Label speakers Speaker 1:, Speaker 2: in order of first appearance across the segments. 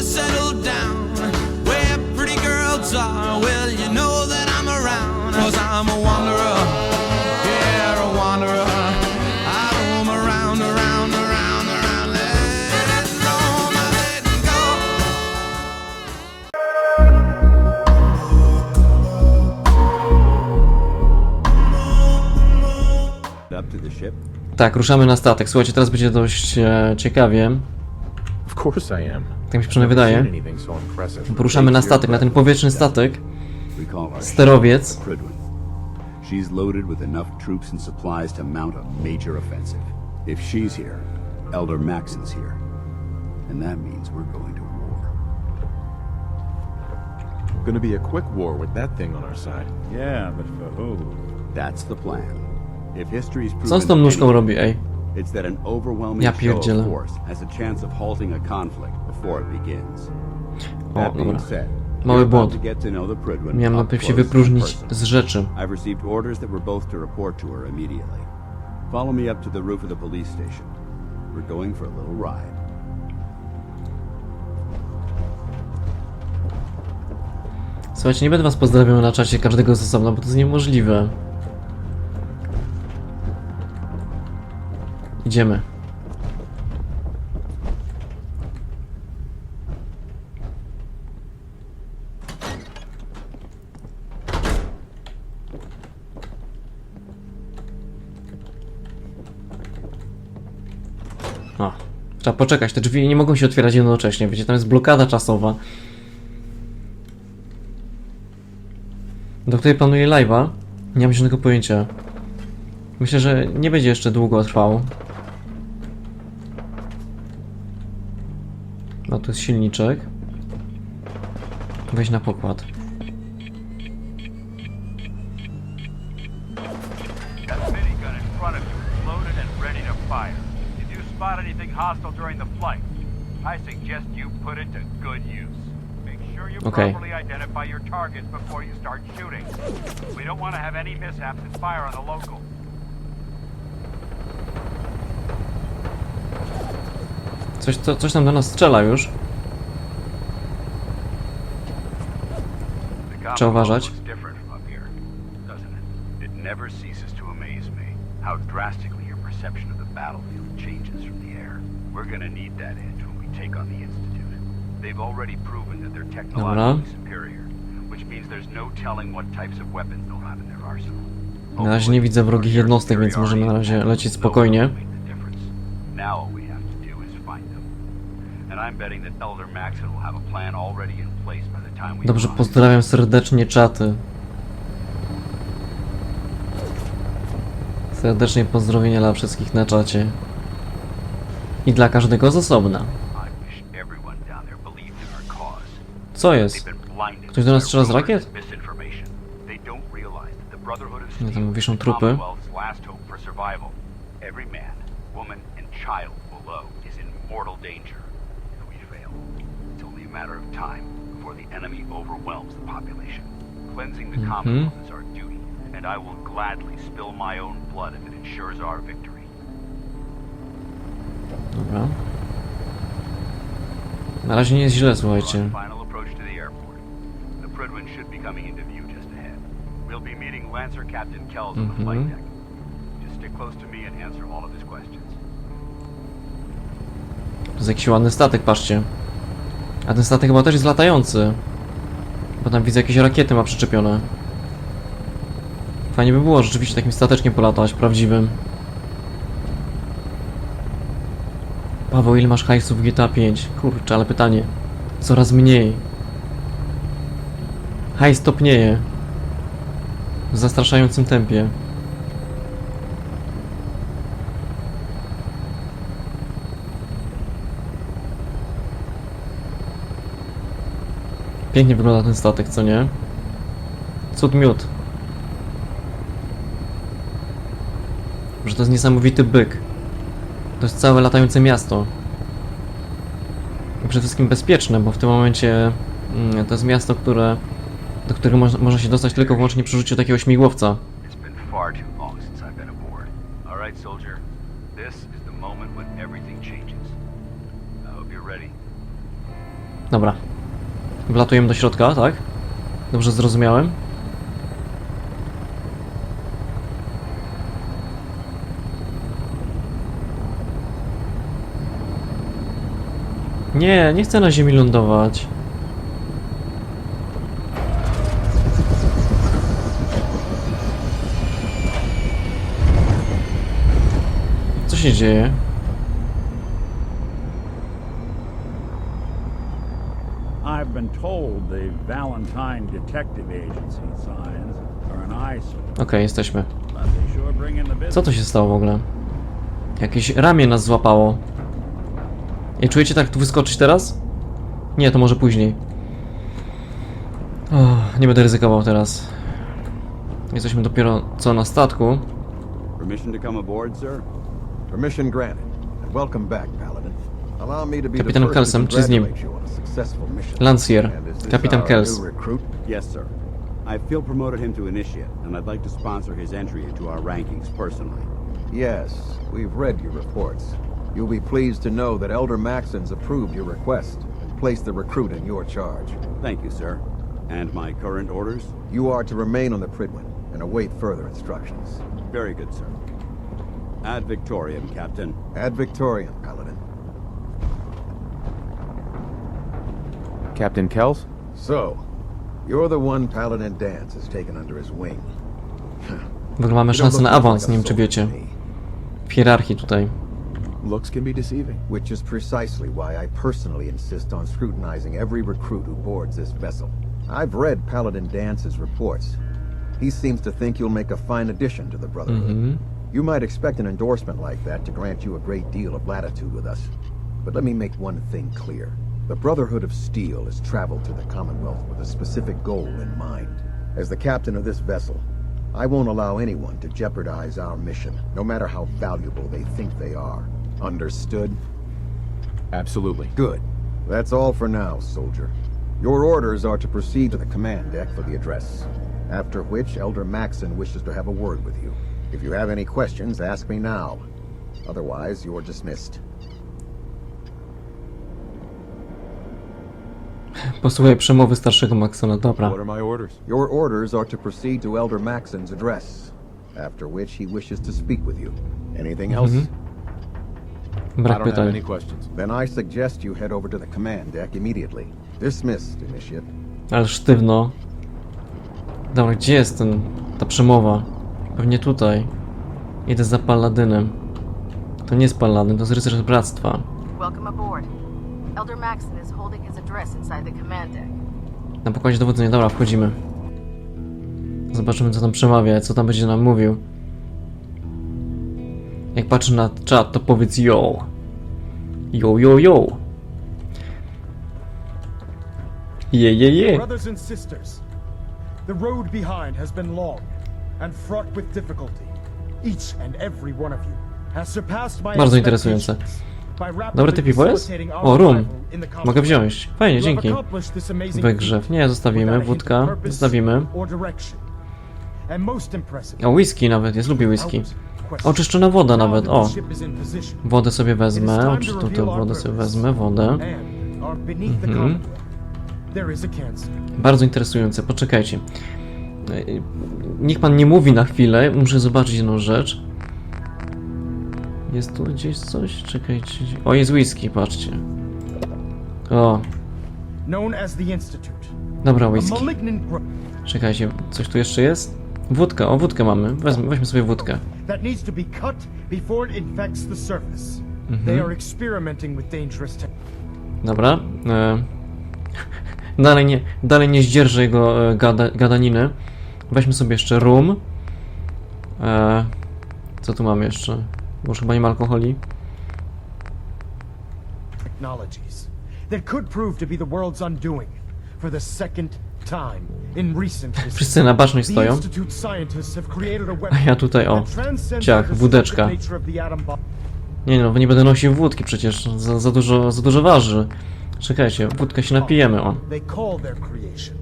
Speaker 1: settle down where pretty girls are. Well, you know that I'm around, 'cause I'm a wanderer, yeah, a wanderer. I roam around, around, around, around. Let it roam, let it go.
Speaker 2: Up to the ship.
Speaker 3: Tak, ruszamy na statek. Słuchajcie, teraz będzie dość ciekawie.
Speaker 4: Of course I am.
Speaker 3: Tak mi się przynajmniej wydaje. Poruszamy na statek, na ten powietrzny statek.
Speaker 2: We call our
Speaker 3: Sterowiec.
Speaker 2: Prydwen. She's loaded with enough troops and supplies to mount a major offensive. If she's here, Elder Maxon's here. And that means we're going to war.
Speaker 4: Gonna be a quick war with that thing on our side.
Speaker 2: Yeah, but for who? That's the plan. If history's proven
Speaker 3: Co z tą nóżką robi, ej?
Speaker 2: it's that an overwhelming
Speaker 3: Ja
Speaker 2: show
Speaker 3: pierdzielę.
Speaker 2: of force has a chance of halting a conflict before it begins.
Speaker 3: O,
Speaker 2: That being
Speaker 3: dobra.
Speaker 2: said,
Speaker 3: Mały
Speaker 2: you're about
Speaker 3: błąd.
Speaker 2: to get to know the Prydwen
Speaker 3: Miałem
Speaker 2: up
Speaker 3: najpierw się
Speaker 2: close and
Speaker 3: wypróżnić
Speaker 2: personal.
Speaker 3: z rzeczy.
Speaker 2: I've received orders that we're both to report to her immediately. Follow me up to the roof of the police station. We're going for a little ride.
Speaker 3: Słuchajcie, nie będę was pozdrawiał na czacie każdego z osobna, bo to jest niemożliwe. Idziemy. O, trzeba poczekać, te drzwi nie mogą się otwierać jednocześnie, wiecie, tam jest blokada czasowa. Do której planuję live'a, nie mam żadnego pojęcia. Myślę, że nie będzie jeszcze długo trwał. No tu jest silniczek. Weź na pokład.
Speaker 5: Got a minigun in front of you, loaded and ready to fire. If you spot anything hostile during the flight, I suggest you put it to good use. Make sure you
Speaker 3: Okay.
Speaker 5: properly identify your targets before you start shooting. We don't want to have any mishaps and fire on the local.
Speaker 3: Coś tam do nas strzela już. Trzeba uważać.
Speaker 5: Different from up here, doesn't it? It never ceases to amaze me how drastically your perception of the battlefield changes from the air. We're gonna need that edge when we take on the Institute. They've already proven that they're technologically superior, which means there's no telling what types of weapons they'll have in their arsenal.
Speaker 3: Na razie nie widzę wrogich jednostek, więc możemy na razie lecieć spokojnie.
Speaker 5: Now all we have to do is find them. And I'm betting that Elder Maxon will have a plan already in place by the time we
Speaker 3: Dobrze,
Speaker 5: arrive.
Speaker 3: pozdrawiam serdecznie czaty. Serdecznie pozdrowienia dla wszystkich na czacie. I dla każdego z osobna.
Speaker 5: I wish everyone down there believed in our cause.
Speaker 3: Co jest? Ktoś do nas strzela z rakiet?
Speaker 5: No
Speaker 3: tam wiszą trupy.
Speaker 5: Every man, woman and child below is in mortal danger. If we fail, it's only a matter of time before the enemy overwhelms the population. Cleansing the Commonwealth is our duty, and I will gladly spill my own blood if it ensures our victory.
Speaker 3: Dobra. Na razie nie jest źle, słuchajcie.
Speaker 5: Final approach to the airport. The Prydwen should be coming into view just ahead. We'll be meeting Lancer Captain Kells on the flight deck. Just stick close to me and answer all of his questions.
Speaker 3: To jest jakiś ładny statek, patrzcie. A ten statek chyba też jest latający. Bo tam widzę jakieś rakiety ma przyczepione. Fajnie by było rzeczywiście takim stateczkiem polatać, prawdziwym. Paweł, ile masz hajsów w GTA 5? Kurczę, ale pytanie. Coraz mniej. Hajs topnieje. W zastraszającym tempie. Pięknie wygląda ten statek, co nie? Cud miód. Że to jest niesamowity byk. To jest całe latające miasto. I przede wszystkim bezpieczne, bo w tym momencie to jest miasto, do którego można się dostać tylko wyłącznie przy użyciu takiego śmigłowca.
Speaker 5: It's been far too long since I've been aboard. All right, soldier. This is the moment when everything changes. I hope you're ready.
Speaker 3: Dobra. Wlatujemy do środka, tak? Dobrze zrozumiałem? Nie, nie chcę na ziemi lądować. Co się dzieje?
Speaker 2: I've been told the Valentine Detective Agency signs are an eyesore.
Speaker 3: Okej, jesteśmy.
Speaker 2: But they sure bring in the business.
Speaker 3: Co to się stało w ogóle? Jakieś ramię nas złapało. I czujecie tak tu wyskoczyć teraz? Nie, to może później. Nie będę ryzykował teraz. Jesteśmy dopiero co na statku.
Speaker 2: Permission to come aboard, sir?
Speaker 6: Permission granted. And welcome back, Paladin. Allow me to be
Speaker 3: Kapitan
Speaker 6: the first
Speaker 3: Kelsem,
Speaker 6: to
Speaker 3: czy z nim?
Speaker 6: congratulate you on a successful mission.
Speaker 3: Lancier,
Speaker 6: And is this
Speaker 3: Kapitan
Speaker 6: our
Speaker 3: Kels.
Speaker 6: new recruit?
Speaker 2: Yes, sir. I feel promoted him to initiate, and I'd like to sponsor his entry into our rankings personally.
Speaker 6: Yes, we've read your reports. You'll be pleased to know that Elder Maxon's approved your request and placed the recruit in your charge.
Speaker 2: Thank you, sir. And my current orders?
Speaker 6: You are to remain on the Pridwin and await further instructions.
Speaker 2: Very good, sir. Ad Victoriam, Captain.
Speaker 6: Ad Victoriam, Paladin.
Speaker 4: Captain Kels?
Speaker 6: So, you're the one Paladin Dance has taken under his wing.
Speaker 3: W ogóle mamy
Speaker 6: You don't
Speaker 3: szansę na
Speaker 6: look
Speaker 3: awans,
Speaker 6: like
Speaker 3: nie
Speaker 6: a
Speaker 3: wiem czy
Speaker 6: soldier
Speaker 3: wiecie.
Speaker 6: to me.
Speaker 3: W hierarchii tutaj.
Speaker 4: Looks can be deceiving.
Speaker 6: Which is precisely why I personally insist on scrutinizing every recruit who boards this vessel. I've read Paladin Dance's reports. He seems to think you'll make a fine addition to the Brotherhood. You might expect an endorsement like that to grant you a great deal of latitude with us. But let me make one thing clear. The Brotherhood of Steel has traveled to the Commonwealth with a specific goal in mind. As the captain of this vessel, I won't allow anyone to jeopardize our mission, no matter how valuable they think they are. Understood?
Speaker 4: Absolutely.
Speaker 6: Good. That's all for now, soldier. Your orders are to proceed to the command deck for the address, after which Elder Maxon wishes to have a word with you. If you have any questions, ask me now. Otherwise, you're dismissed.
Speaker 3: Posłuchaj przemowy starszego Maxona, dobra.
Speaker 4: What are my orders?
Speaker 6: Your orders are to proceed to Elder Maxon's address, after which he wishes to speak with you. Anything else?
Speaker 4: I
Speaker 3: Brak
Speaker 4: don't have any
Speaker 3: pytań.
Speaker 4: questions.
Speaker 6: Then I suggest you head over to the command deck immediately. Dismissed, Initiate.
Speaker 3: Ale sztywno. Dobra, gdzie jest ta przemowa? Pewnie tutaj. Idę za Paladynem. To nie jest Paladyn, to jest rycerz bractwa.
Speaker 7: Welcome aboard. Elder Maxon is holding his address inside the command deck.
Speaker 3: Na pokładzie dowodzenia, dobra, wchodzimy. Zobaczymy co tam przemawia, co tam będzie nam mówił. Jak patrzę na czat, to powiedz yo. Yo, yo, yo. Je.
Speaker 8: Brothers and sisters, the road behind has been long and fraught with difficulty. Each and every one of you has surpassed my
Speaker 3: Bardzo interesujące.
Speaker 8: expectations by rapidly
Speaker 3: Dobre typiwo jest?
Speaker 8: facilitating our
Speaker 3: O, rum.
Speaker 8: arrival in the
Speaker 3: Mogę
Speaker 8: Commonwealth.
Speaker 3: wziąć. Fajnie,
Speaker 8: You have
Speaker 3: dzięki.
Speaker 8: accomplished this amazing
Speaker 3: Wygrzew. Nie,
Speaker 8: feat
Speaker 3: zostawimy.
Speaker 8: without a hint of
Speaker 3: Wódka.
Speaker 8: purpose
Speaker 3: Zostawimy.
Speaker 8: or direction. And most impressive,
Speaker 3: O, whisky nawet jest. Lubię whisky.
Speaker 8: without question.
Speaker 3: Oczyszczona woda
Speaker 8: Now
Speaker 3: nawet.
Speaker 8: that the
Speaker 3: O.
Speaker 8: ship is in position,
Speaker 3: Wodę sobie
Speaker 8: it is
Speaker 3: wezmę.
Speaker 8: time
Speaker 3: Oczywiście
Speaker 8: to
Speaker 3: tę
Speaker 8: reveal our
Speaker 3: wodę sobie
Speaker 8: purpose.
Speaker 3: wezmę. Wodę.
Speaker 8: And beneath the Commonwealth, there is a cancer.
Speaker 3: Bardzo interesujące. Poczekajcie. Niech pan nie mówi na chwilę. Muszę zobaczyć jedną rzecz. Jest tu gdzieś coś? Czekajcie. O, jest whisky, patrzcie. O,
Speaker 8: Known as the Institute.
Speaker 3: dobra
Speaker 8: A
Speaker 3: whisky.
Speaker 8: malignant growth
Speaker 3: Czekajcie, coś tu jeszcze jest? Wódka, o wódkę mamy. Weźmy sobie wódkę.
Speaker 8: that needs to be cut before it infects the surface. They are experimenting with dangerous
Speaker 3: Dobra. Dalej nie zdzierżę jego gadaniny. Weźmy sobie jeszcze rum. Co tu mamy jeszcze? Bo już chyba nie ma alkoholi.
Speaker 8: technologies that could prove to be the world's undoing for the second time in recent history.
Speaker 3: Wszyscy na baczność
Speaker 8: The
Speaker 3: stoją.
Speaker 8: Institute scientists have created a
Speaker 3: A
Speaker 8: weapon
Speaker 3: ja tutaj, o.
Speaker 8: that transcends
Speaker 3: Ciach,
Speaker 8: the
Speaker 3: wódeczka.
Speaker 8: destructive nature of the atom bomb.
Speaker 3: Nie no, nie będę nosił wódki przecież. Za dużo waży. Czekajcie, wódkę się napijemy, o.
Speaker 8: They call their creation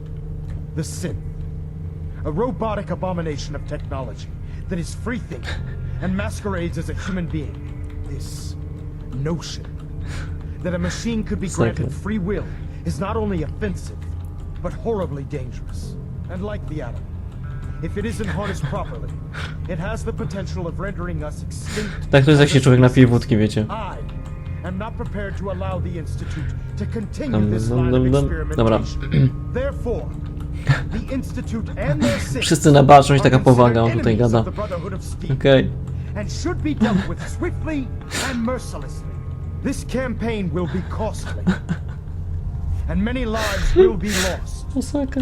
Speaker 8: the synth, a robotic abomination of technology that is free thinking and masquerades as a human being. This notion that a machine could be granted free will is not only offensive, but horribly dangerous. And like the atom, if it isn't harnessed properly, it has the potential of rendering us extinct.
Speaker 3: Tak to jest, jak się człowiek napije wódki, wiecie.
Speaker 8: I am not prepared to allow the Institute to continue this line of
Speaker 3: Dobra.
Speaker 8: experimentation. Therefore, the Institute and their sins
Speaker 3: Wszyscy na baczność, taka
Speaker 8: are
Speaker 3: powaga, on
Speaker 8: considered
Speaker 3: tutaj
Speaker 8: enemies
Speaker 3: gada.
Speaker 8: of the Brotherhood of Steel.
Speaker 3: Okej.
Speaker 8: And should be dealt with swiftly and mercilessly. This campaign will be costly, and many lives will be lost.
Speaker 3: Osaka.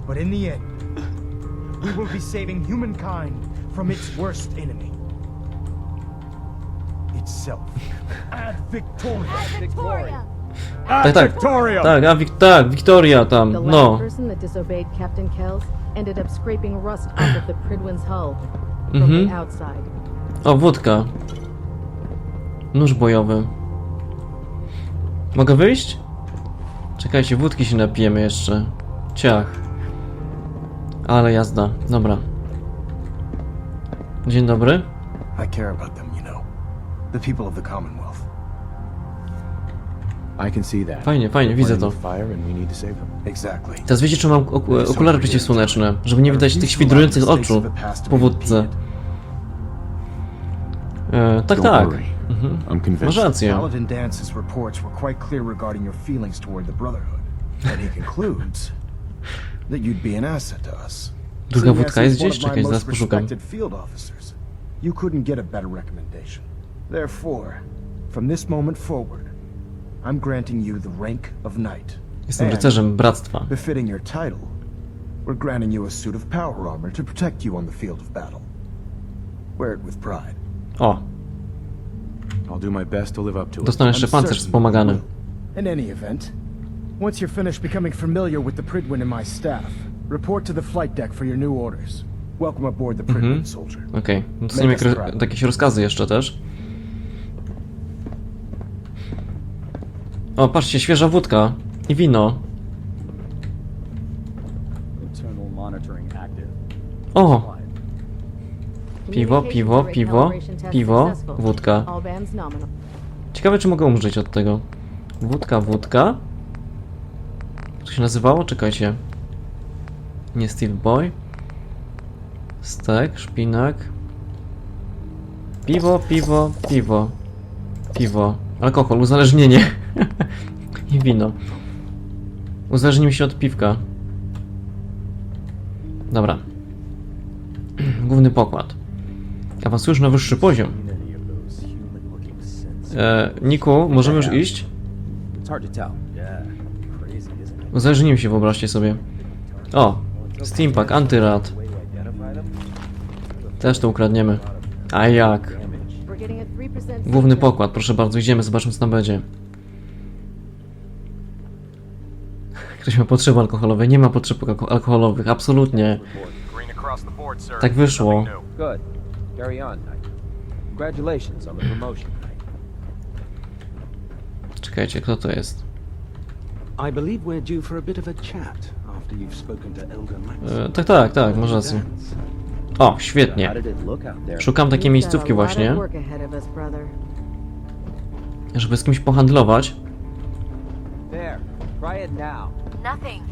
Speaker 8: But in the end, we will be saving humankind from its worst enemy. Itself. Ad Victoria.
Speaker 3: Tak, tak. Tak, Wiktoria tam,
Speaker 7: The last
Speaker 3: no.
Speaker 7: person that disobeyed Captain Kells ended up scraping rust off of the Pridwin's hull from the outside.
Speaker 3: O, wódka. Nóż bojowy. Mogę wyjść? Czekajcie, wódki się napijemy jeszcze. Ciach. Ale jazda, dobra. Dzień dobry.
Speaker 9: I care about them, you know. The people of the Commonwealth.
Speaker 4: I can see that.
Speaker 3: Fajnie, fajnie, widzę to.
Speaker 4: Fire and we need to save them.
Speaker 9: Exactly.
Speaker 3: Teraz wiecie, czy mam okulary przeciwsłoneczne, żeby nie widać tych świdrujących oczu po wódce. Tak,
Speaker 4: Don't
Speaker 3: tak.
Speaker 4: worry.
Speaker 3: Mhm.
Speaker 4: I'm convinced.
Speaker 3: Masz rację.
Speaker 9: Paladin Dance's reports were quite clear regarding your feelings toward the Brotherhood. And he concludes that you'd be an asset to us.
Speaker 3: Druga
Speaker 9: Seeing
Speaker 3: wódka
Speaker 9: as
Speaker 3: jest
Speaker 9: he's one
Speaker 3: gdzieś?
Speaker 9: of my
Speaker 3: Czekaj, zaraz
Speaker 9: most
Speaker 3: poszukam.
Speaker 9: respected field officers, you couldn't get a better recommendation. Therefore, from this moment forward, I'm granting you the rank of knight.
Speaker 3: Jestem
Speaker 9: And,
Speaker 3: rycerzem bractwa.
Speaker 9: befitting your title, we're granting you a suit of power armor to protect you on the field of battle. Wear it with pride.
Speaker 3: O,
Speaker 4: I'll do my best to live up to it.
Speaker 3: dostanę jeszcze
Speaker 9: I'm
Speaker 3: pancerz
Speaker 9: certain
Speaker 3: wspomagany.
Speaker 9: you will. In any event, once you're finished becoming familiar with the Pridwin and my staff, report to the flight deck for your new orders. Welcome aboard the Pridwin, soldier.
Speaker 3: Okej, dostaniemy jakieś rozkazy jeszcze też. O, patrzcie, świeża wódka i wino. O! Piwo, piwo, piwo, piwo, wódka.
Speaker 7: All bands nominal.
Speaker 3: Ciekawe, czy mogę umrzeć od tego. Wódka, wódka. Co się nazywało? Czekajcie. Nie Steel Boy. Stek, szpinak. Piwo, piwo, piwo. Piwo. Alkohol, uzależnienie. I wino. Uzależnimy się od piwka. Dobra. Główny pokład. Awansujesz na wyższy poziom. Niku, możemy już iść? Uzależnimy się, wyobraźcie sobie. O! Steampack, antyrad. Też to ukradniemy. A jak?
Speaker 7: We're getting a 3%
Speaker 3: Główny pokład, proszę bardzo, idziemy, zobaczymy co tam będzie. Ktoś ma potrzeby alkoholowe? Nie ma potrzeb alkoholowych, absolutnie. Tak wyszło.
Speaker 10: Good. Carry on, Knight. Congratulations on the promotion, Knight.
Speaker 3: Czekajcie, kto to jest?
Speaker 11: I believe we're due for a bit of a chat after you've spoken to Elder Max.
Speaker 3: Tak, masz rację. O, świetnie. Szukam takiej miejscówki właśnie, żeby z kimś pohandlować.
Speaker 10: There. Try it now.
Speaker 7: Nothing.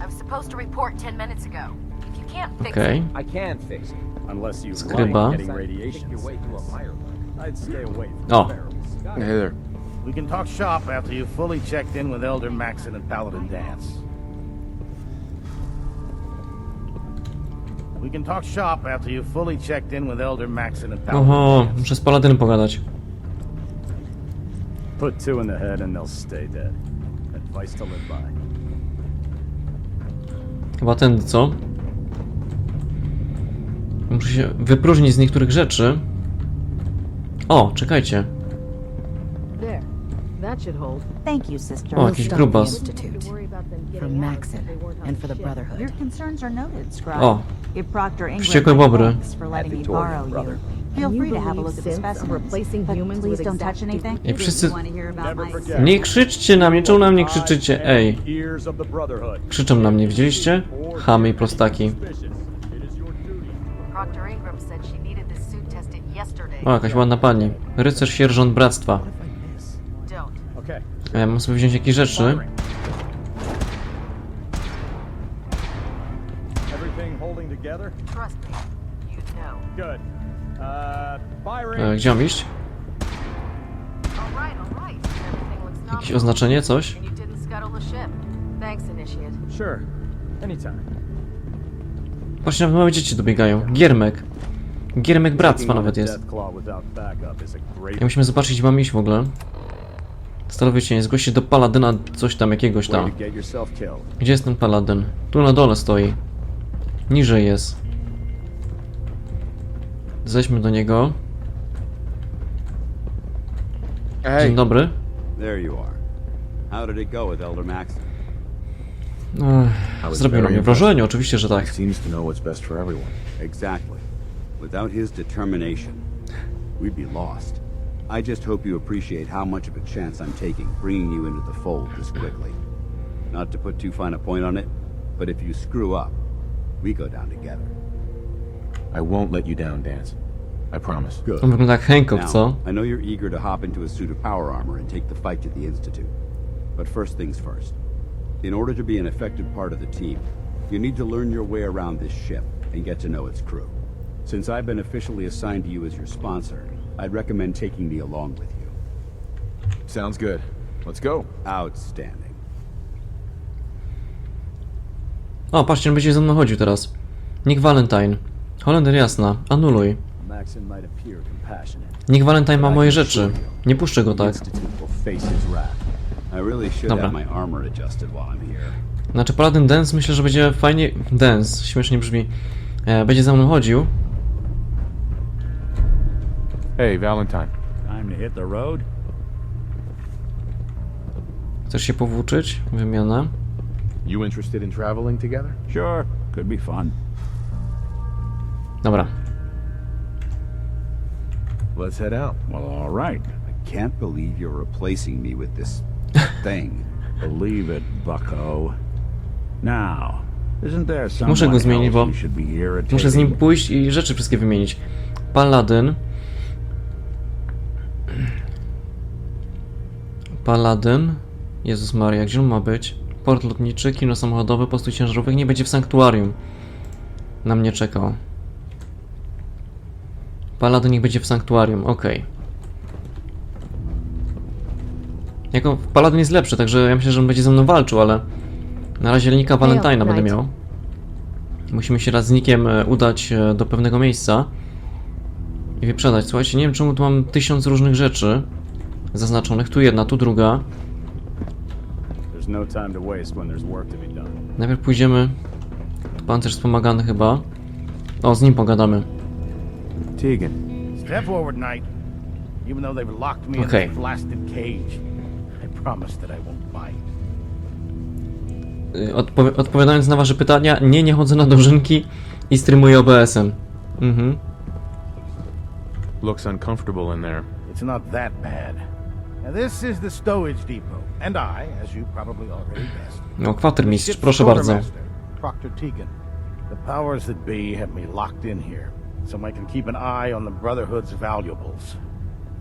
Speaker 7: I was supposed to report 10 minutes ago. If you can't fix
Speaker 3: Okej.
Speaker 7: it,
Speaker 10: I can fix it.
Speaker 5: Unless you
Speaker 3: Skryba.
Speaker 5: like getting
Speaker 10: Take
Speaker 5: radiation.
Speaker 10: your way to a fire.
Speaker 5: I'd stay away from
Speaker 3: O,
Speaker 4: Hey there.
Speaker 12: We can talk shop after you've fully checked in with Elder Maxon and Paladin Dance. We can talk shop after you've fully checked in with Elder Maxon and Paladin
Speaker 3: oho,
Speaker 12: Dance.
Speaker 3: muszę z Paladynem pogadać.
Speaker 5: Put two in the head and they'll stay dead. Advice to live by.
Speaker 3: Chyba tędy, co? Muszę się wypróżnić z niektórych rzeczy. O, czekajcie.
Speaker 7: there. That should hold.
Speaker 13: Thank you, sister.
Speaker 3: O, jakiś grubas.
Speaker 13: Institute.
Speaker 7: Worry about them
Speaker 13: From
Speaker 7: getting out
Speaker 13: Maxon
Speaker 7: if they weren't on
Speaker 13: and for the
Speaker 7: ship.
Speaker 13: Brotherhood. Your concerns are noted, Scribe.
Speaker 3: O,
Speaker 13: If Proctor Ingram
Speaker 3: wściekłe bobry.
Speaker 13: thanks for letting me borrow you, feel
Speaker 7: And you
Speaker 13: free to have a
Speaker 7: believe
Speaker 13: look at the
Speaker 7: synths are
Speaker 13: specimens,
Speaker 7: replacing
Speaker 13: but
Speaker 7: humans
Speaker 13: please
Speaker 7: with
Speaker 13: don't touch
Speaker 7: exact
Speaker 13: anything.
Speaker 3: I wszyscy...
Speaker 13: You want to hear about my
Speaker 3: Nie krzyczcie na mnie, czemu na mnie krzyczycie? Ej, krzyczą na mnie, widzieliście? Chamy i prostaki.
Speaker 7: Proctor Ingram said she needed this suit tested yesterday.
Speaker 3: O, jakaś ładna pani. Rycerz sierżant bractwa.
Speaker 7: Don't.
Speaker 3: Ja mam sobie wziąć jakieś rzeczy.
Speaker 8: Everything holding together?
Speaker 7: Trust me. You know.
Speaker 8: Good. Firing.
Speaker 3: Gdzie mam iść?
Speaker 7: All right, all right. Everything looks
Speaker 3: Jakieś
Speaker 7: nominal.
Speaker 3: oznaczenie, coś?
Speaker 7: And you didn't scuttle the ship. Thanks, Initiate.
Speaker 8: Sure. Anytime.
Speaker 3: Patrzcie, nawet małe dzieci dobiegają. Giermek. Giermek bractwa nawet jest. I musimy zobaczyć, gdzie mam iść w ogóle. Sterowiec nie zgłoś się do paladyna, coś tam, jakiegoś tam. Gdzie jest ten paladyn? Tu na dole stoi. Niżej jest. Zejdźmy do niego. Dzień dobry.
Speaker 2: There you are. How did it go with Elder Maxon?
Speaker 3: Zrobił na mnie wrażenie, oczywiście, że tak.
Speaker 4: Seems to know what's best for everyone.
Speaker 2: Exactly. Without his determination, we'd be lost. I just hope you appreciate how much of a chance I'm taking bringing you into the fold this quickly. Not to put too fine a point on it, but if you screw up, we go down together.
Speaker 4: I won't let you down, Dance. I promise.
Speaker 2: Good.
Speaker 3: On wygląda jak Hancock, co?
Speaker 2: Now, I know you're eager to hop into a suit of power armor and take the fight to the Institute. But first things first. In order to be an effective part of the team, you need to learn your way around this ship and get to know its crew. Since I've been officially assigned to you as your sponsor, I'd recommend taking me along with you.
Speaker 4: Sounds good. Let's go.
Speaker 2: Outstanding.
Speaker 3: O, patrzcie, on będzie ze mną chodził teraz. Nick Valentine. Holender jasna. Anuluj.
Speaker 2: Maxon might appear compassionate.
Speaker 3: Nick Valentine ma moje rzeczy. Nie puszczę go tak.
Speaker 2: I really should
Speaker 3: Dobra.
Speaker 2: have my armor adjusted while I'm here.
Speaker 3: Znaczy Paladin Dance myślę, że będzie fajnie... Dance, śmiesznie brzmi. Będzie za mną chodził.
Speaker 4: Hey, Valentine.
Speaker 5: Time to hit the road.
Speaker 3: Chcesz się powłóczyć? Wymiana.
Speaker 4: You interested in traveling together?
Speaker 5: Sure, could be fun.
Speaker 3: Dobra.
Speaker 4: Let's head out.
Speaker 5: Well, all right.
Speaker 2: I can't believe you're replacing me with this thing.
Speaker 5: Believe it, bucko. Now, isn't there
Speaker 3: Muszę go
Speaker 5: someone
Speaker 3: zmienić,
Speaker 5: else
Speaker 3: bo
Speaker 5: you should be irritating?
Speaker 3: muszę z nim pójść i rzeczy wszystkie wymienić. Paladyn. Paladyn. Jezus Maria, gdzie on ma być? Port lotniczy, kino samochodowe, postój ciężarówek. Nie będzie w sanktuarium. Na mnie czekał. Paladyn niech będzie w sanktuarium, okej. Jako Paladyn jest lepszy, także ja myślę, że on będzie ze mną walczył, ale na razie linka Valentina będę miał. Musimy się raz z Nickiem udać do pewnego miejsca i wyprzedać. Słuchajcie, nie wiem czemu tu mam 1000 różnych rzeczy zaznaczonych. Tu jedna, tu druga. Najpierw pójdziemy... Tu pancerz wspomagany chyba. O, z nim pogadamy.
Speaker 4: Tegan.
Speaker 12: Step forward, Knight. Even though they've locked me in this blasted cage, I promise that I won't bite.
Speaker 3: Odpowiadając na wasze pytania, nie chodzę na dożynki i streamuję OBS-em.
Speaker 4: Looks uncomfortable in there.
Speaker 12: It's not that bad. Now this is the stowage depot, and I, as you probably already guessed,
Speaker 3: No, kwatermistrz, proszę bardzo.
Speaker 12: Proctor Tegan. The powers that be have me locked in here, so I can keep an eye on the Brotherhood's valuables.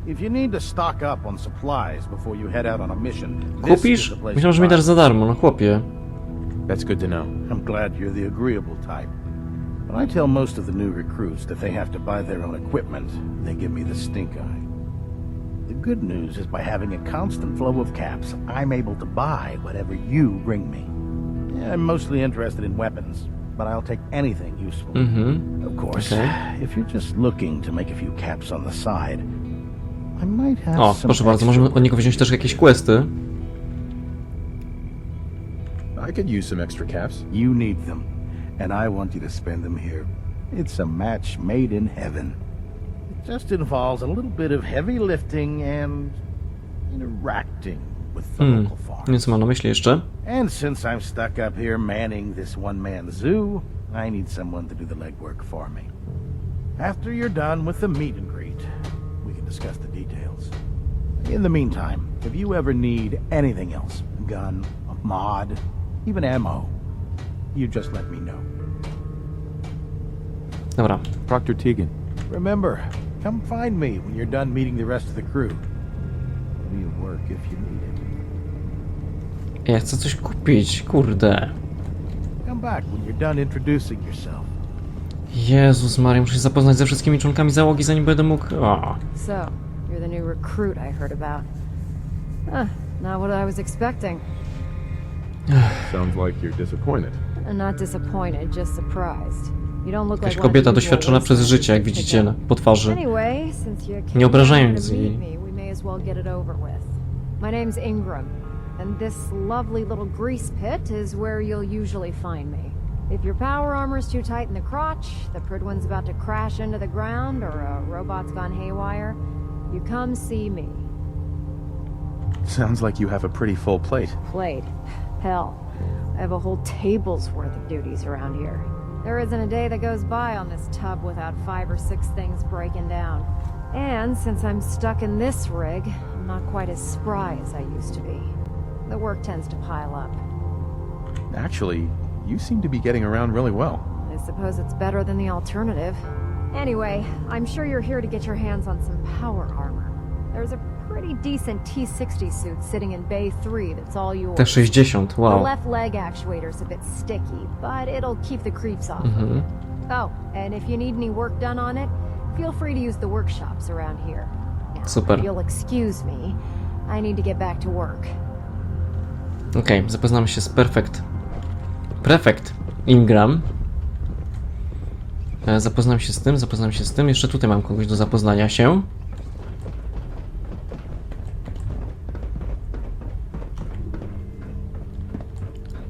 Speaker 12: If you need to stock up on supplies before you head out on a mission,
Speaker 3: Kupisz? Myślałem, że mi dasz za darmo, no chłopie.
Speaker 4: That's good to know.
Speaker 12: I'm glad you're the agreeable type. When I tell most of the new recruits that they have to buy their own equipment, they give me the stink eye. The good news is by having a constant flow of caps, I'm able to buy whatever you bring me. Yeah, I'm mostly interested in weapons, but I'll take anything useful. Of course, if you're just looking to make a few caps on the side, I might have
Speaker 3: O,
Speaker 12: some
Speaker 3: proszę bardzo, możemy od niego wziąć też jakieś questy.
Speaker 4: I could use some extra caps.
Speaker 12: You need them, and I want you to spend them here. It's a match made in heaven. It just involves a little bit of heavy lifting and interacting with the local farm.
Speaker 3: Więc co ma na myśli jeszcze?
Speaker 12: And since I'm stuck up here manning this one-man zoo, I need someone to do the legwork for me. After you're done with the meet and greet, we can discuss the details. In the meantime, if you ever need anything else, a gun, a mod, even ammo, you just let me know.
Speaker 3: Dobra.
Speaker 4: Proctor Tegan.
Speaker 12: Remember, come find me when you're done meeting the rest of the crew. I'll be at work if you need it.
Speaker 3: Ja chcę coś kupić, kurde.
Speaker 12: Come back when you're done introducing yourself.
Speaker 3: Jezus Maria, muszę się zapoznać ze wszystkimi członkami załogi, zanim będę mógł... O.
Speaker 7: So, you're the new recruit I heard about. Not what I was expecting.
Speaker 4: Sounds like you're disappointed.
Speaker 7: Not disappointed, just surprised. You don't look
Speaker 3: Jakaś
Speaker 7: like one
Speaker 3: kobieta
Speaker 7: of the
Speaker 3: doświadczona
Speaker 7: usual
Speaker 3: przez życie, jak widzicie po twarzy.
Speaker 7: Anyway, since you
Speaker 3: Nie obrażając
Speaker 7: came down
Speaker 3: jej.
Speaker 7: to meet me, we may as well get it over with. My name's Ingram, and this lovely little grease pit is where you'll usually find me. If your power armor's too tight in the crotch, the Pridwin's about to crash into the ground, or a robot's gone haywire, you come see me.
Speaker 4: Sounds like you have a pretty full plate.
Speaker 7: Plate. Hell, I have a whole table's worth of duties around here. There isn't a day that goes by on this tub without 5 or 6 things breaking down. And since I'm stuck in this rig, I'm not quite as spry as I used to be. The work tends to pile up.
Speaker 4: Actually, you seem to be getting around really well.
Speaker 7: I suppose it's better than the alternative. Anyway, I'm sure you're here to get your hands on some power armor. There's a pretty decent T-60 suit sitting in Bay 3 that's all yours.
Speaker 3: T-60,
Speaker 7: The
Speaker 3: wow.
Speaker 7: left leg actuator's a bit sticky, but it'll keep the creeps off. Oh, and if you need any work done on it, feel free to use the workshops around here. Now,
Speaker 3: Super.
Speaker 7: if you'll excuse me, I need to get back to work.
Speaker 3: Okej, zapoznamy się z Prefekt Ingram. Zapoznam się z tym. Jeszcze tutaj mam kogoś do zapoznania się.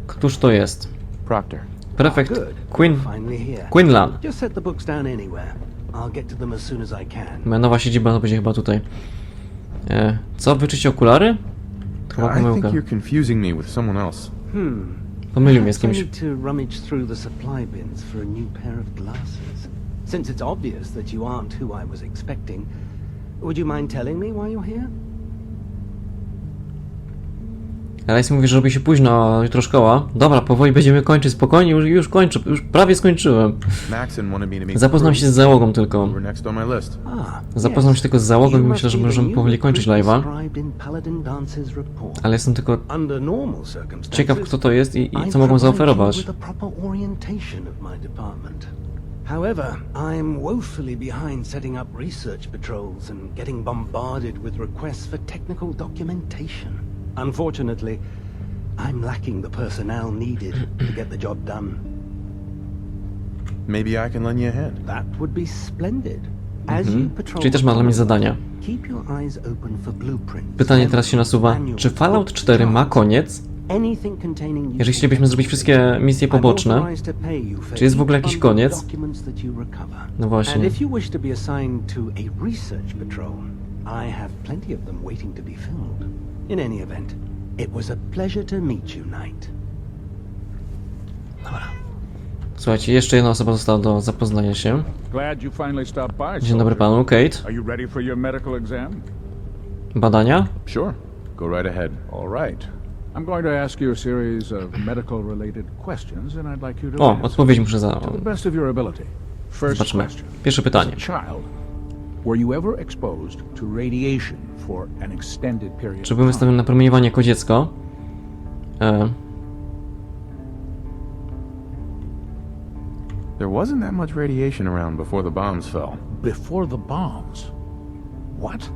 Speaker 3: Któż to jest?
Speaker 4: Proctor.
Speaker 3: Prefekt
Speaker 11: Finally here.
Speaker 3: Quinlan.
Speaker 11: Just set the books down anywhere. I'll get to them as soon as I can.
Speaker 3: Nowa siedziba to będzie chyba tutaj. Co? Wyczyść okulary? Chyba
Speaker 4: I think
Speaker 3: pomyłka.
Speaker 4: you're confusing me with someone else.
Speaker 3: Pomylił mnie z
Speaker 11: Perhaps I
Speaker 3: kimś.
Speaker 11: need to rummage through the supply bins for a new pair of glasses. Since it's obvious that you aren't who I was expecting, would you mind telling me why you're here?
Speaker 3: Rajs mówi, że robi się późno, jutro szkoła. Dobra, powoli będziemy kończyć, spokojnie, już kończę, już prawie skończyłem.
Speaker 4: Maxon wanted me to meet
Speaker 3: Zapoznam się z załogą tylko.
Speaker 4: You were next on my list.
Speaker 3: Zapoznam się tylko z załogą i myślę, że możemy powoli kończyć live'a. Ale jestem tylko ciekaw, kto to jest i co mogą zaoferować.
Speaker 11: However, I'm woefully behind setting up research patrols and getting bombarded with requests for technical documentation. Unfortunately, I'm lacking the personnel needed to get the job done.
Speaker 4: Maybe I can lend you a hand.
Speaker 11: That would be splendid. As you patrol,
Speaker 3: Czyli też ma dla mnie zadania.
Speaker 11: keep your eyes open for blueprints.
Speaker 3: Pytanie teraz się nasuwa, czy Fallout 4 ma koniec?
Speaker 11: Anything containing
Speaker 3: Jeżeli chcielibyśmy zrobić wszystkie misje poboczne, czy jest w ogóle jakiś koniec? No właśnie.
Speaker 11: And if you wish to be assigned to a research patrol, I have plenty of them waiting to be filled. In any event, it was a pleasure to meet you, Knight.
Speaker 3: Dobra. Słuchajcie, jeszcze jedna osoba została do zapoznania się.
Speaker 14: Glad you finally stopped by.
Speaker 3: Dzień dobry panu, Kate.
Speaker 14: Are you ready for your medical exam?
Speaker 3: Badania?
Speaker 4: Sure. Go right ahead.
Speaker 14: All right. I'm going to ask you a series of medical-related questions, and I'd like you to
Speaker 3: O,
Speaker 14: answer
Speaker 3: odpowiedź muszę za...
Speaker 14: to the best of your ability. First
Speaker 3: Zobaczmy.
Speaker 14: question.
Speaker 3: Pierwsze pytanie.
Speaker 14: As a child, were you ever exposed to radiation for an extended period
Speaker 3: Czy byłem wystawiony na promieniowanie jako dziecko?
Speaker 4: There wasn't that much radiation around before the bombs fell.
Speaker 14: Before the bombs? What?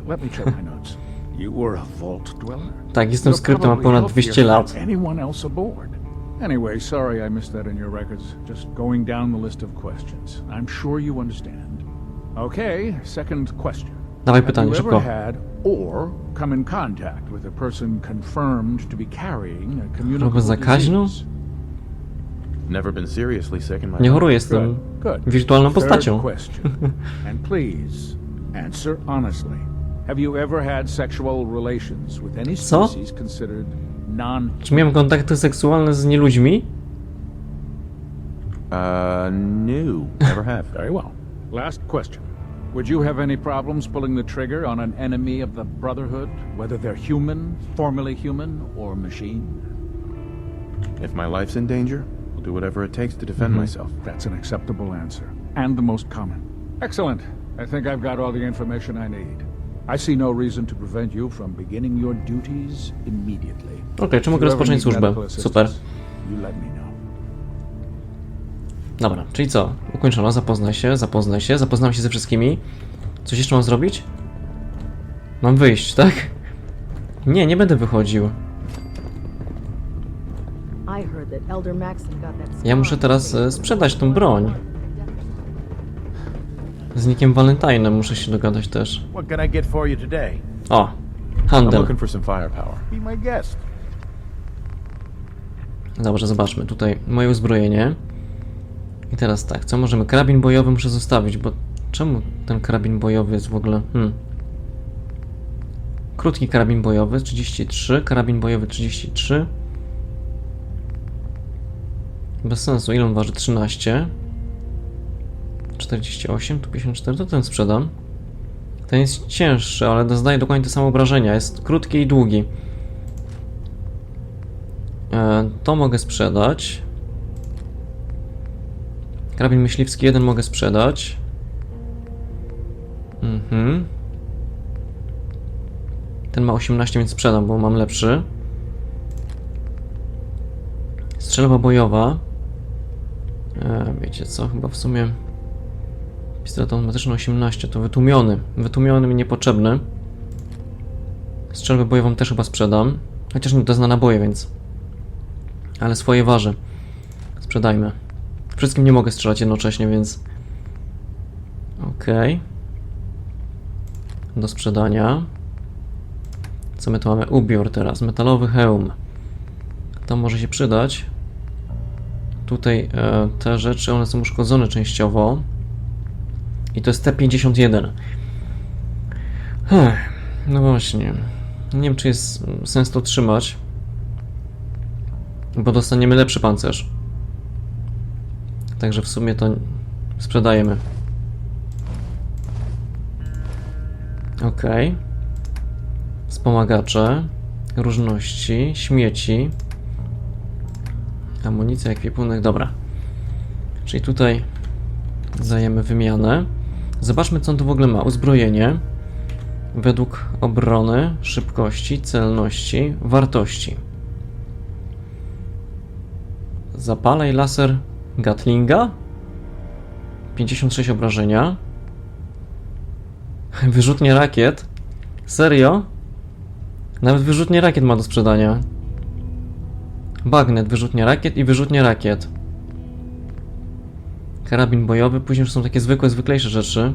Speaker 14: Let me check my notes. You were a vault dweller?
Speaker 3: Tak, jestem
Speaker 14: You're
Speaker 3: skryptem, mam
Speaker 14: probably
Speaker 3: ponad 200
Speaker 14: healthier
Speaker 3: lat.
Speaker 14: than anyone else aboard. Anyway, sorry I missed that in your records. Just going down the list of questions. I'm sure you understand. Okay, second question.
Speaker 3: Dawaj
Speaker 14: Have
Speaker 3: pytanie,
Speaker 14: you
Speaker 3: szybko.
Speaker 14: ever had or come in contact with a person confirmed to be carrying a communicable
Speaker 3: zakaźną?
Speaker 14: disease?
Speaker 4: Never been seriously sick in my
Speaker 3: Nie
Speaker 4: life.
Speaker 3: choruję, jestem wirtualną postacią.
Speaker 14: Third question. And please, answer honestly. Have you ever had sexual relations with any
Speaker 3: Co?
Speaker 14: species considered non...
Speaker 3: Czy miałem kontakty seksualne z nieludźmi?
Speaker 4: No. Never have.
Speaker 14: Very well. Last question. Would you have any problems pulling the trigger on an enemy of the Brotherhood, whether they're human, formerly human, or machine?
Speaker 4: If my life's in danger, I'll do whatever it takes to defend myself.
Speaker 14: That's an acceptable answer, and the most common. Excellent. I think I've got all the information I need. I see no reason to prevent you from beginning your duties immediately.
Speaker 3: Okej, czy mogę rozpocząć służbę? Super.
Speaker 14: You let me know.
Speaker 3: Dobra, czyli co? Ukończono, zapoznam się ze wszystkimi. Coś jeszcze mam zrobić? Mam wyjść, tak? Nie, nie będę wychodził. Ja muszę teraz sprzedać tą broń. Z Nickiem Valentine'em muszę się dogadać też.
Speaker 12: What can I get for you today?
Speaker 3: O,
Speaker 4: I'm
Speaker 3: handel.
Speaker 4: looking for some firepower.
Speaker 12: Be my guest.
Speaker 3: Dobrze, zobaczmy. Tutaj moje uzbrojenie. I teraz tak, co możemy? Karabin bojowy muszę zostawić, bo czemu ten karabin bojowy jest w ogóle... Krótki karabin bojowy 33, karabin bojowy 33. Bez sensu, ile on waży? 13. 48, tu 54, to ten sprzedam. Ten jest cięższy, ale doznaje dokładnie te same obrażenia. Jest krótki i długi. To mogę sprzedać. Karabin myśliwski 1 mogę sprzedać. Ten ma 18, więc sprzedam, bo mam lepszy. Strzelba bojowa. Wiecie co, chyba w sumie pistolet automatyczny 18, to wytłumiony. Wytłumiony mi niepotrzebny. Strzelbę bojową też chyba sprzedam. Chociaż nie to jest na naboje, więc... Ale swoje waży. Sprzedajmy. Wszystkim nie mogę strzelać jednocześnie, więc... Okej. Do sprzedania. Co my tu mamy? Ubiór teraz. Metalowy hełm. To może się przydać. Tutaj te rzeczy, one są uszkodzone częściowo. I to jest T51. No właśnie. Nie wiem, czy jest sens to trzymać. Bo dostaniemy lepszy pancerz. Także w sumie to sprzedajemy. Okej. Wspomagacze. Różności. Śmieci. Amunicja, ekwipunek. Dobra. Czyli tutaj dajemy wymianę. Zobaczmy, co on tu w ogóle ma. Uzbrojenie. Według obrony, szybkości, celności, wartości. Zapalaj laser Gatlinga. 56 obrażenia. Wyrzutnie rakiet. Serio? Nawet wyrzutnie rakiet ma do sprzedania. Bagnet, wyrzutnia rakiet i wyrzutnia rakiet. Karabin bojowy, później już są takie zwyklejsze rzeczy.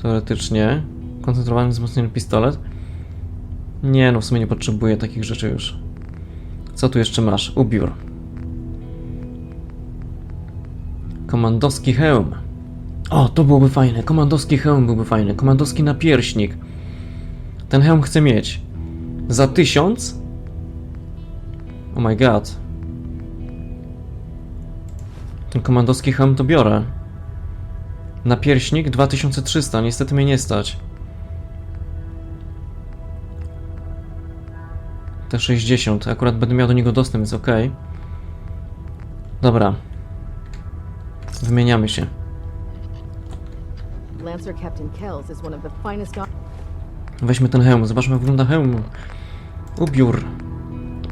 Speaker 3: Teoretycznie. Koncentrowany, wzmocniony pistolet. Nie, no w sumie nie potrzebuję takich rzeczy już. Co tu jeszcze masz? Ubiór. Komandowski hełm. O, to byłoby fajne. Komandowski hełm byłby fajny. Komandowski napierśnik. Ten hełm chcę mieć. Za 1000? Oh my god. Ten komandowski hełm to biorę. Napierśnik 2300. Niestety mnie nie stać. T60. Akurat będę miał do niego dostęp, więc okej. Dobra. Wymieniamy się. Weźmy ten hełm. Zobaczmy, jak wygląda hełm. Ubiór.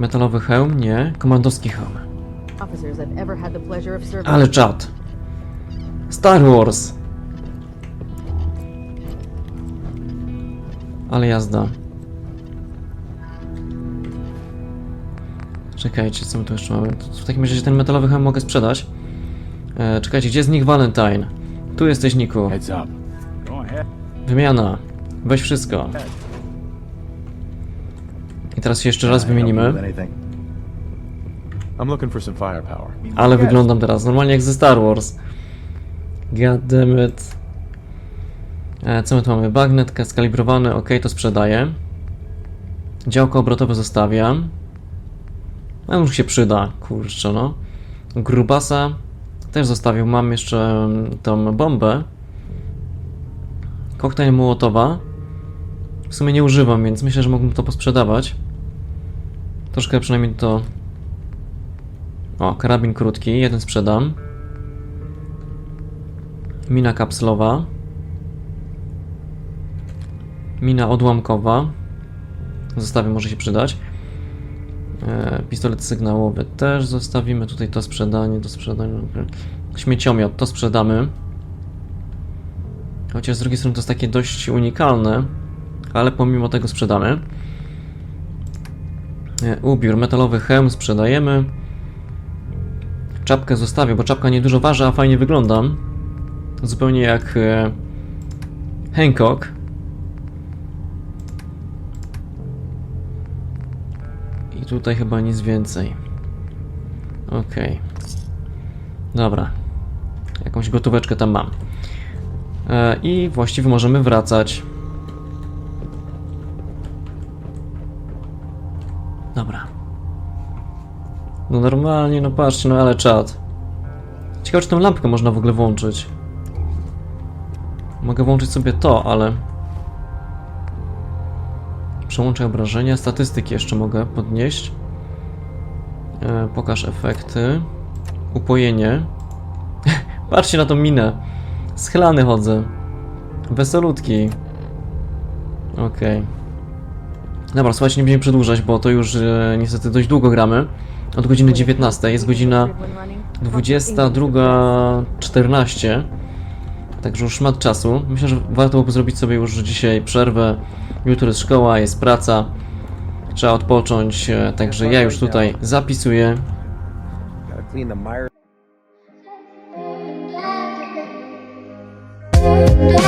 Speaker 3: Metalowy hełm? Nie. Komandowski hełm. Ale czad. Star Wars. Ale jazda. Czekajcie, co my tu jeszcze mamy? W takim razie ten metalowy hełm mogę sprzedać. Czekajcie, gdzie jest Nick Valentine? Tu jesteś, Niku. Wymiana. Weź wszystko. I teraz się jeszcze raz wymienimy.
Speaker 4: I'm looking for some firepower.
Speaker 3: Ale wyglądam teraz normalnie jak ze Star Wars. God damn it. Co my tu mamy? Bagnet skalibrowany, ok, to sprzedaję. Działko obrotowe zostawiam. A już się przyda, kurczę no. Grubasa też zostawił, mam jeszcze tą bombę. Koktajl Mołotowa. W sumie nie używam, więc myślę, że mógłbym to posprzedawać. Troszkę przynajmniej to... O, karabin krótki, jeden sprzedam. Mina kapslowa. Mina odłamkowa. Zostawię, może się przydać. Pistolet sygnałowy też zostawimy. Tutaj to sprzedanie, to sprzedanie. Śmieciomiot to sprzedamy. Chociaż z drugiej strony to jest takie dość unikalne, ale pomimo tego sprzedamy. Ubiór, metalowy hełm sprzedajemy. Czapkę zostawię, bo czapka niedużo waży, a fajnie wygląda. Zupełnie jak Hancock. I tutaj chyba nic więcej. Okej. Dobra. Jakąś gotóweczkę tam mam. I właściwie możemy wracać. Dobra. No normalnie, no patrzcie, no ale czad. Ciekawe, czy tą lampkę można w ogóle włączyć. Mogę włączyć sobie to, ale... Przełączaj obrażenia, statystyki jeszcze mogę podnieść. Pokaż efekty. Upojenie. Patrzcie na tą minę. Schylany chodzę. Wesolutki. Okej. Dobra, słuchajcie, nie będziemy przedłużać, bo to już niestety dość długo gramy. Od godziny 19. Jest godzina 22:14. Także już szmat czasu. Myślę, że warto byłoby zrobić sobie już dzisiaj przerwę. Jutro jest szkoła, jest praca. Trzeba odpocząć, także ja już tutaj zapisuję.
Speaker 15: Yeah.